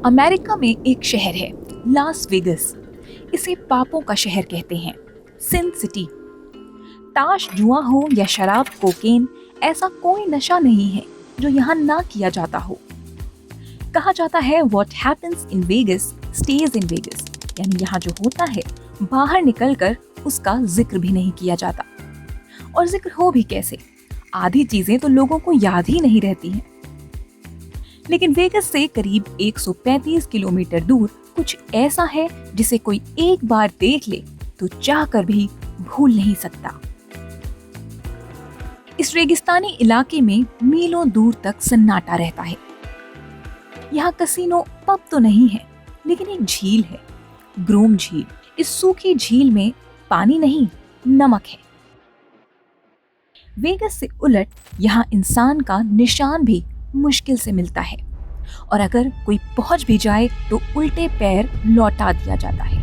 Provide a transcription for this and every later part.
America में एक शहर है, लास वेगस। इसे पापों का शहर कहते हैं, सिन सिटी। ताश, जुआ हो या शराब, कोकेन, ऐसा कोई नशा नहीं है जो यहाँ ना किया जाता हो। कहा जाता है what happens in Vegas stage in Vegas, यानी यहाँ जो होता है बाहर निकलकर उसका जिक्र भी नहीं किया जाता। और जिक्र हो भी कैसे, आधी चीजें तो लोगों को याद ही नहीं रहती हैं। लेकिन वेगस से करीब 135 किलोमीटर दूर कुछ ऐसा है जिसे कोई एक बार देख ले तो चाहकर भी भूल नहीं सकता। इस रेगिस्तानी इलाके में मीलों दूर तक सन्नाटा रहता है। यहाँ कसीनो, पब तो नहीं है, लेकिन एक झील है, ग्रोम झील। इस सूखी झील में पानी नहीं, नमक है। वेगस से उलट यहाँ इंसान का निशान भी मुश्किल से मिलता है, और अगर कोई पहुंच भी जाए तो उल्टे पैर लौटा दिया जाता है।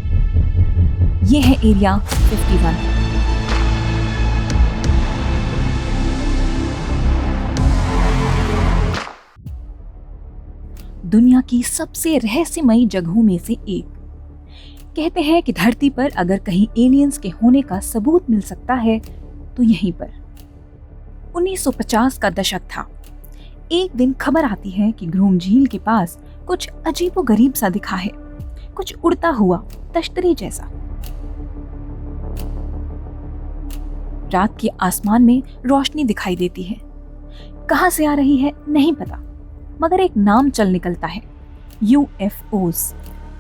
यह है एरिया 51। दुनिया की सबसे रहस्यमयी जगहों में से एक। कहते हैं कि धरती पर अगर कहीं एलियंस के होने का सबूत मिल सकता है तो यहीं पर। 1950 का दशक था। एक दिन खबर आती है कि ग्रोम झील के पास कुछ अजीबोगरीब सा दिखा है, कुछ उड़ता हुआ तश्तरी जैसा। रात के आसमान में रोशनी दिखाई देती है। कहां से आ रही है नहीं पता, मगर एक नाम चल निकलता है, UFOs,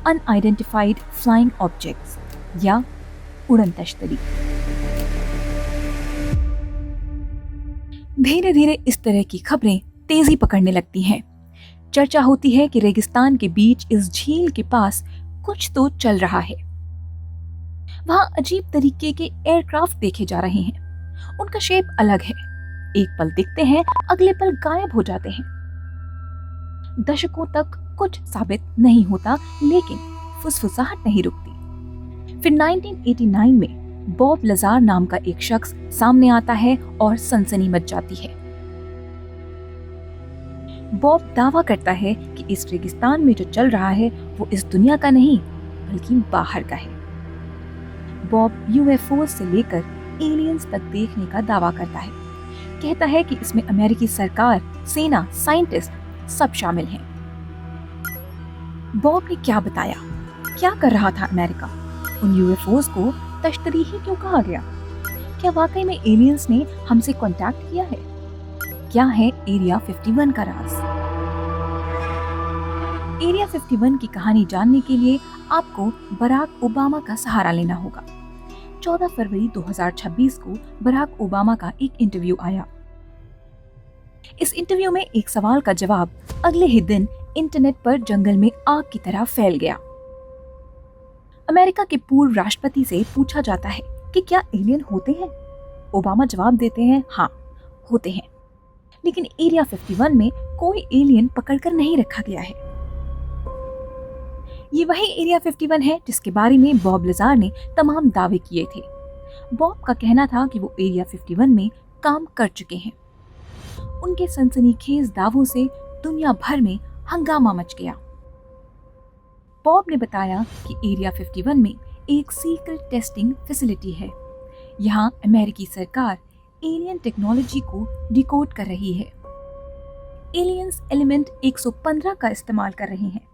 अनआइडेंटिफाइड फ्लाइंग ऑब्जेक्ट्स, या उड़न तश्तरी। धीरे धीरे इस तरह की खबरें तेजी पकड़ने लगती हैं। चर्चा होती है कि रेगिस्तान के बीच इस झील के पास कुछ तो चल रहा है। वहां अजीब तरीके के एयरक्राफ्ट देखे जा रहे हैं। उनका शेप अलग है, एक पल दिखते हैं, अगले पल गायब हो जाते हैं। दशकों तक कुछ साबित नहीं होता, लेकिन फुसफुसाहट नहीं रुकती। फिर 1989 में बॉब लजार नाम का एक शख्स सामने आता है और सनसनी मच जाती है। बॉब दावा करता है कि इस रेगिस्तान में जो चल रहा है वो इस दुनिया का नहीं बल्कि बाहर का है। बॉब UFOs से लेकर एलियंस तक देखने का दावा करता है। कहता है कि इसमें अमेरिकी सरकार, सेना, साइंटिस्ट सब शामिल हैं। बॉब ने क्या बताया, क्या कर रहा था अमेरिका? उन UFOs को तश्तरी ही क्यों कहा गया? क्या वाकई में एलियंस ने हमसे कांटेक्ट किया है? क्या है एरिया 51 का राज? एरिया 51 की कहानी जानने के लिए आपको बराक ओबामा का सहारा लेना होगा। 14 फरवरी 2026 को बराक ओबामा का एक इंटरव्यू आया। इस इंटरव्यू में एक सवाल का जवाब अगले ही दिन इंटरनेट पर जंगल में आग की तरह फैल गया। अमेरिका के पूर्व राष्ट्रपति से पूछा जाता है कि क्या एलियन होते हैं? ओबामा जवाब देते हैं, हाँ होते हैं, लेकिन एरिया 51 में कोई एलियन पकड़कर नहीं रखा गया है। ये वही एरिया 51 है जिसके बारे में बॉब लजार ने तमाम दावे किए थे। बॉब का कहना था कि वो एरिया 51 में काम कर चुके हैं। उनके सनसनीखेज दावों से दुनिया भर में हंगामा मच गया। बॉब ने बताया कि एरिया 51 में एक सीक्रेट टेस्टिंग फैसिलिटी है। यहाँ अमेरिकी सरकार एलियन टेक्नोलॉजी को डिकोड कर रही है। एलियंस एलिमेंट 115 का इस्तेमाल कर रहे हैं।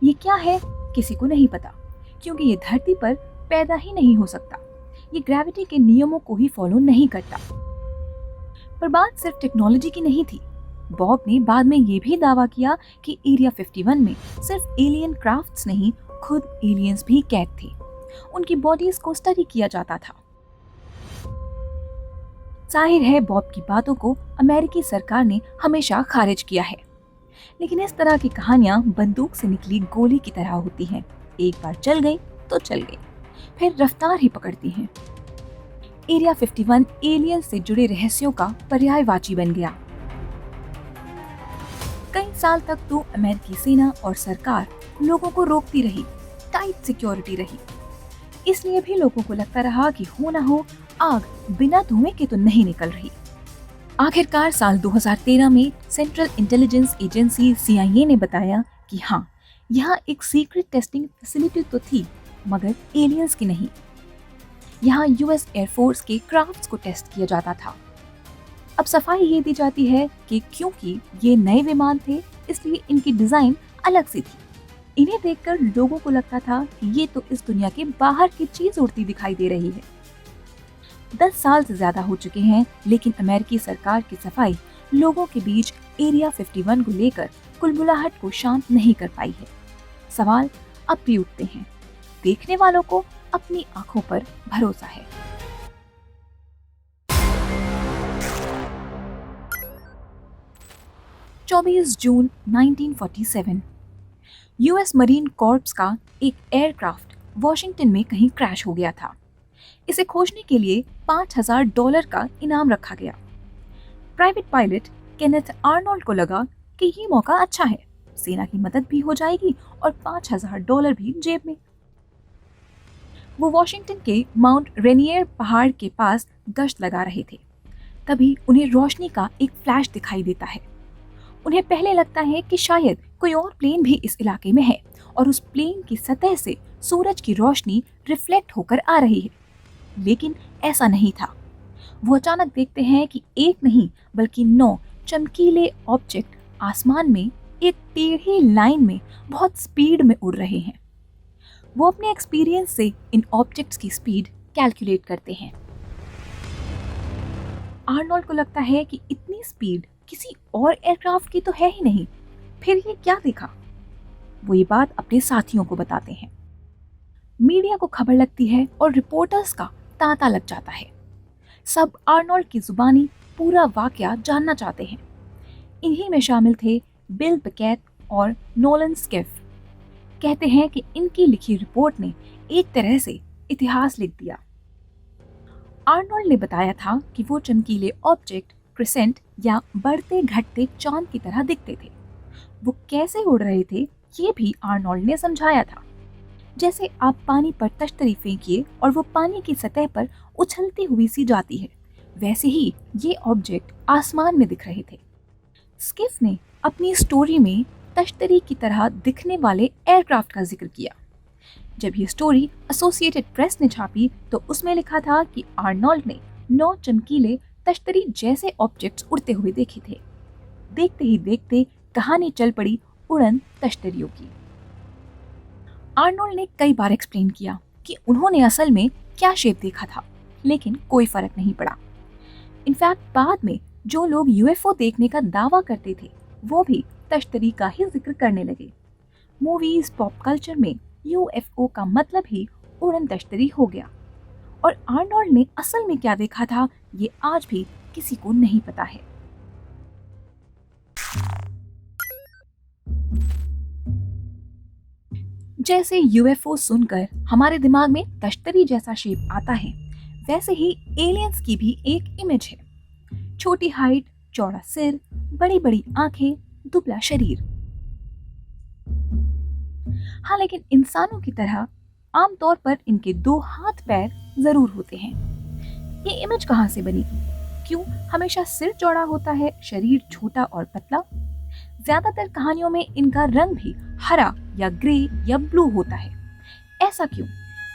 ये क्या है किसी को नहीं पता, क्योंकि ये धरती पर पैदा ही नहीं हो सकता। ये ग्रेविटी के नियमों को ही फॉलो नहीं करता। पर बात सिर्फ टेक्नोलॉजी की नहीं थी। बॉब ने बाद में ये भी दावा किया कि एरिया 51 में सिर्फ एलियन क्राफ्ट्स नहीं, खुद एलियंस भी कैद थे। उनकी बॉडीज को स्टडी किया जाता था। जाहिर है बॉब की बातों को अमेरिकी सरकार ने हमेशा खारिज किया है, लेकिन इस तरह की कहानियां बंदूक से निकली गोली की तरह होती हैं। एक बार चल गई तो चल गई, फिर रफ्तार ही पकड़ती हैं। एरिया 51 एलियन से जुड़े रहस्यों का पर्यायवाची बन गया। कई साल तक तो अमेरिकी सेना और सरकार लोगों को रोकती रही, टाइट सिक्योरिटी रही। इसलिए भी लोगों को लगता रहा कि हो ना हो आग बिना धुएं के तो नहीं निकल रही। आखिरकार साल 2013 में सेंट्रल इंटेलिजेंस एजेंसी CIA ने बताया कि हाँ, यहाँ एक सीक्रेट टेस्टिंग फैसिलिटी तो थी, मगर एलियंस की नहीं। यहाँ यूएस एयरफोर्स के क्राफ्ट्स को टेस्ट किया जाता था। अब सफाई ये दी जाती है कि क्योंकि ये नए विमान थे, इसलिए इनकी डिजाइन अलग सी थी। इन्हें देखकर लोगों को लगता था कि ये तो इस दुनिया के बाहर की चीज उड़ती दिखाई दे रही है। 10 साल से ज्यादा हो चुके हैं, लेकिन अमेरिकी सरकार की सफाई लोगों के बीच एरिया 51 को लेकर कुलबुलाहट को शांत नहीं कर पाई है। सवाल अब भी उठते हैं। देखने वालों को अपनी आंखों पर भरोसा है। जून 1947 यूएस मरीन कॉर्प्स का एक एयरक्राफ्ट वॉशिंगटन में कहीं क्रैश हो गया था। इसे खोजने के लिए $5000 का इनाम रखा गया। प्राइवेट पायलट केनेथ आर्नोल्ड को लगा कि ये मौका अच्छा है, सेना की मदद भी हो जाएगी और $5000 भी जेब में। वो वॉशिंगटन के माउंट रेनियर पहाड़ के पास गश्त लगा रहे थे। तभी उन्हें रोशनी का एक फ्लैश दिखाई देता है। उन्हें पहले लगता है कि शायद कोई और प्लेन भी इस इलाके में है और उस प्लेन की सतह से सूरज की रोशनी रिफ्लेक्ट होकर आ रही है, लेकिन ऐसा नहीं था। वो अचानक देखते हैं कि एक नहीं बल्कि 9 चमकीले ऑब्जेक्ट आसमान में एक टेढ़ी लाइन में बहुत स्पीड में उड़ रहे हैं। वो अपने एक्सपीरियंस से इन ऑब्जेक्ट्स की स्पीड कैलकुलेट करते हैं। आर्नोल्ड को लगता है कि इतनी स्पीड किसी और एयरक्राफ्ट की तो है ही नहीं, फिर ये क्या देखा? वो ये बात अपने साथियों को बताते हैं। मीडिया को खबर लगती है और रिपोर्टर्स का तांता लग जाता है। सब आर्नोल्ड की जुबानी पूरा वाकया जानना चाहते हैं। इन्हीं में शामिल थे बिल पिकेट और नोलन स्किफ। कहते हैं कि इनकी लिखी रिपोर्ट ने एक तरह से इतिहास लिख दिया। आर्नोल्ड ने बताया था कि वो चमकीले ऑब्जेक्ट क्रिसेंट या बढ़ते घटते चांद की तरह दिखते थे। वो कैसे उड़ रहे थे ये भी आर्नोल्ड ने समझाया था। जैसे आप पानी पर तश्तरी फेंकिए और वो पानी की सतह पर उछलती हुई सी जाती है, वैसे ही ये ऑब्जेक्ट आसमान में दिख रहे थे। स्किफ ने अपनी स्टोरी में तश्तरी की तरह दिखने वाले एयरक्राफ्ट का जिक्र किया। जब ये स्टोरी एसोसिएटेड प्रेस ने छापी तो उसमें लिखा था कि आर्नोल्ड ने 9 चमकीले तश्तरी जैसे ऑब्जेक्ट्स उड़ते हुए देखे थे। देखते ही देखते कहानी चल पड़ी उड़न तश्तरियों की। आर्नोल्ड ने कई बार एक्सप्लेन किया कि उन्होंने असल में क्या शेप देखा था, लेकिन कोई फर्क नहीं पड़ा। इनफैक्ट बाद में जो लोग यूएफओ देखने का दावा करते थे वो भी तश्तरी का ही जिक्र करने लगे। मूवीज, पॉप कल्चर में यूएफओ का मतलब ही उड़न तश्तरी हो गया। और आर्नोल्ड ने असल में क्या देखा था ये आज भी किसी को नहीं पता है। जैसे यूएफओ सुनकर हमारे दिमाग में तश्तरी जैसा शेप आता है, वैसे ही एलियंस की भी एक इमेज है। छोटी हाइट, चौड़ा सिर, बड़ी बड़ी आंखें, दुबला शरीर। हाँ, लेकिन इंसानों की तरह आमतौर पर इनके 2 हाथ पैर जरूर होते हैं। ये इमेज कहाँ से बनी? क्यों हमेशा सिर चौड़ा होता है, शरीर छोटा और पतला? ज्यादातर कहानियों में इनका रंग भी हरा या ग्रे या ब्लू होता है। ऐसा क्यों?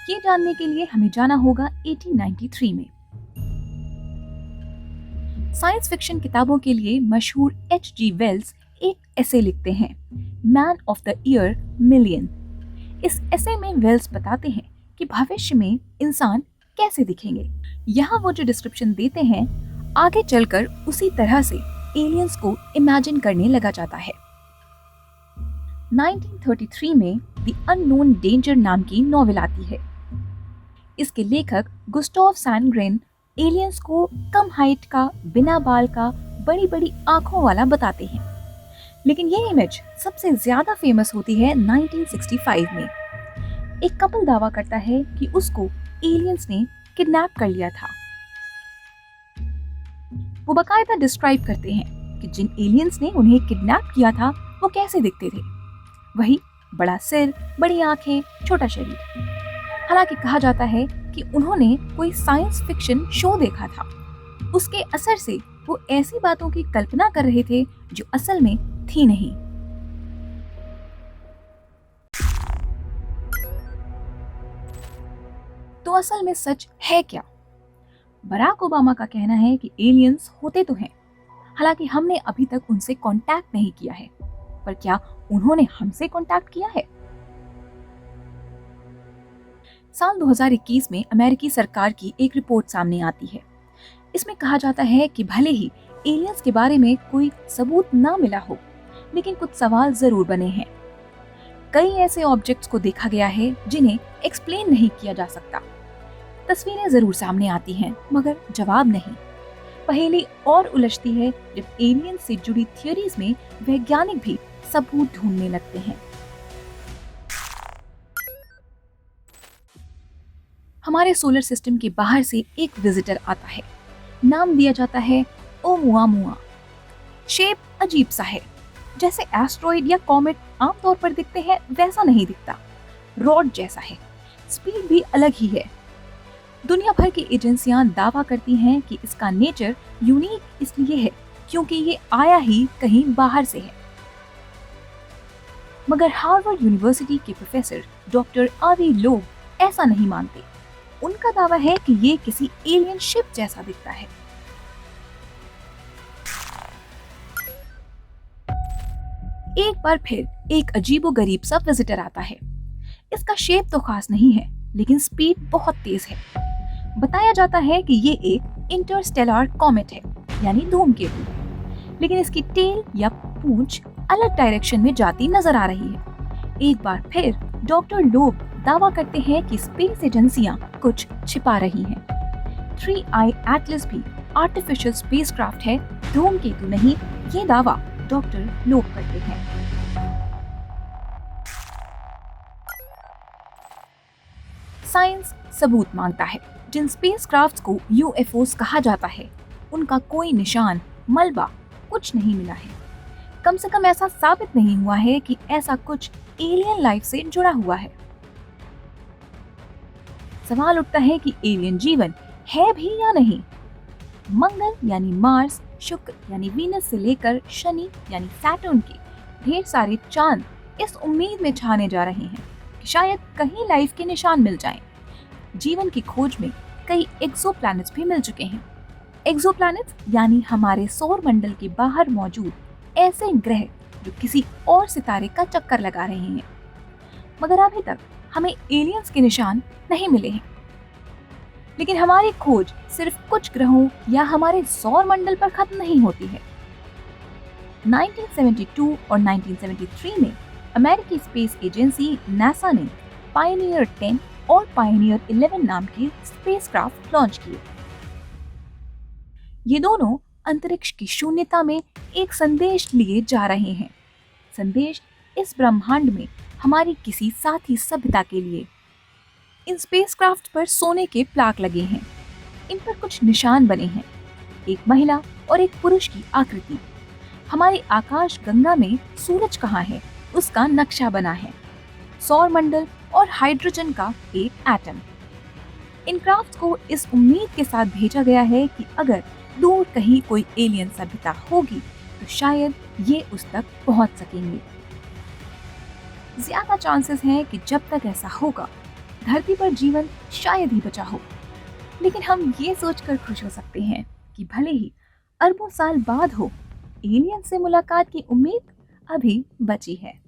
ये जानने के लिए हमें जाना होगा 1893 में। साइंस फिक्शन किताबों के लिए मशहूर H.G. वेल्स एक एसे लिखते हैं, man of the year million. इस एसे में वेल्स बताते हैं कि भविष्य में इंसान कैसे दिखेंगे। यहाँ वो जो डिस्क्रिप्शन देते हैं, आगे चलकर उसी तरह से एलियंस को इमेजिन करने लगा जाता है। 1933 में द अननोन डेंजर नाम की नॉवेल आती है। इसके लेखक गुस्टाव सैंडग्रेन एलियंस को कम हाइट का, बिना बाल का, बड़ी बड़ी आंखों वाला बताते हैं। लेकिन ये इमेज सबसे ज्यादा फेमस होती है 1965 में। एक कपल दावा करता है कि उसको एलियंस ने किडनैप कर लिया था। वो बकायदा डिस्क्राइब करते हैं कि जिन एलियंस ने उन्हें किडनैप किया था वो कैसे दिखते थे। वही बड़ा सिर, बड़ी आंखें, छोटा शरीर। हालांकि कहा जाता है कि उन्होंने कोई साइंस फिक्शन शो देखा था। उसके असर से वो ऐसी बातों की कल्पना कर रहे थे जो असल में थी नहीं। असल में सच है क्या? बराक ओबामा का कहना है कि एलियंस होते तो हैं, हालांकि हमने अभी तक उनसे कांटेक्ट नहीं किया है। पर क्या उन्होंने हमसे कांटेक्ट किया है? साल 2021 में अमेरिकी सरकार की एक रिपोर्ट सामने आती है। इसमें कहा जाता है कि भले ही एलियंस के बारे में कोई सबूत ना मिला हो, लेकिन कुछ सवाल जरूर बने हैं। कई ऐसे ऑब्जेक्ट्स को देखा गया है जिन्हें एक्सप्लेन नहीं किया जा सकता। तस्वीरें जरूर सामने आती हैं, मगर जवाब नहीं। पहेली और उलझती है जब एलियन से जुड़ी थ्योरीज में वैज्ञानिक भी सबूत ढूंढने लगते हैं। हमारे सोलर सिस्टम के बाहर से एक विजिटर आता है। नाम दिया जाता है ओमुआमुआ। शेप अजीब सा है, जैसे एस्ट्रॉइड या कॉमेट आमतौर पर दिखते हैं वैसा नहीं दिखता। रॉड जैसा है, स्पीड भी अलग ही है। दुनिया भर की एजेंसियां दावा करती हैं कि इसका नेचर यूनिक इसलिए है क्योंकि ये आया ही कहीं बाहर से है। मगर हार्वर्ड यूनिवर्सिटी के प्रोफेसर डॉक्टर आवी लोब ऐसा नहीं मानते। उनका दावा है कि ये किसी एलियन शिप जैसा दिखता है। एक बार फिर एक अजीबोगरीब सा विजिटर आता है। इसका शेप तो खास नहीं है, लेकिन स्पीड बहुत तेज है। बताया जाता है कि ये एक इंटरस्टेलर कॉमेट है, यानी धूमकेतु, लेकिन इसकी टेल या पूंछ अलग डायरेक्शन में जाती नजर आ रही है। एक बार फिर डॉक्टर लोब दावा करते हैं कि स्पेस एजेंसियां कुछ छिपा रही हैं। 3i एटलस भी आर्टिफिशियल स्पेसक्राफ्ट है, धूमकेतु नहीं। ये दावा डॉक्टर लोब करते हैं। साइंस सबूत मांगता है। जिन स्पेसक्राफ्ट्स को यूएफओस कहा जाता है, उनका कोई निशान, मलबा कुछ नहीं मिला है। कम से कम ऐसा साबित नहीं हुआ है कि ऐसा कुछ एलियन लाइफ से जुड़ा हुआ है। सवाल उठता है कि एलियन जीवन है भी या नहीं। मंगल यानी मार्स, शुक्र यानी वीनस से लेकर शनि यानी सैटर्न के ढेर सारे चांद इस उम्मीद में छाने जा रहे हैं कि शायद कहीं लाइफ के निशान मिल जाएं। जीवन की खोज में कई एक्सोप्लैनेट्स भी मिल चुके हैं। एक्सोप्लैनेट्स यानी हमारे सौर मंडल के बाहर मौजूद ऐसे ग्रह जो किसी और सितारे का चक्कर लगा रहे हैं। मगर अभी तक हमें एलियंस के निशान नहीं मिले हैं। लेकिन हमारी खोज सिर्फ कुछ ग्रहों या हमारे सौर मंडल पर खत्म नहीं होती है। 1972 और 1973 में अमेरिकी स्पेस एजेंसी नासा ने पायनियर 10 और पायनियर 11 नाम के स्पेसक्राफ्ट लॉन्च किए। ये दोनों अंतरिक्ष की शून्यता में एक संदेश लिए जा रहे हैं। संदेश इस ब्रह्मांड में हमारी किसी साथी सभ्यता के लिए। इन स्पेसक्राफ्ट पर सोने के प्लाक लगे हैं। इन पर कुछ निशान बने हैं, एक महिला और एक पुरुष की आकृति। हमारी आकाश गंगा में सूरज कहाँ है, उसका नक्शा बना है। सौर मंडल और हाइड्रोजन का एक एटम। इन क्राफ्ट को इस उम्मीद के साथ भेजा गया है कि अगर दूर कहीं कोई एलियन सभ्यता होगी तो शायद ये उस तक पहुंच सकेंगे। ज्यादा चांसेस हैं कि जब तक ऐसा होगा धरती पर जीवन शायद ही बचा हो। लेकिन हम ये सोचकर खुश हो सकते हैं कि भले ही अरबों साल बाद हो, एलियन से मुलाकात की उम्मीद अभी बची है।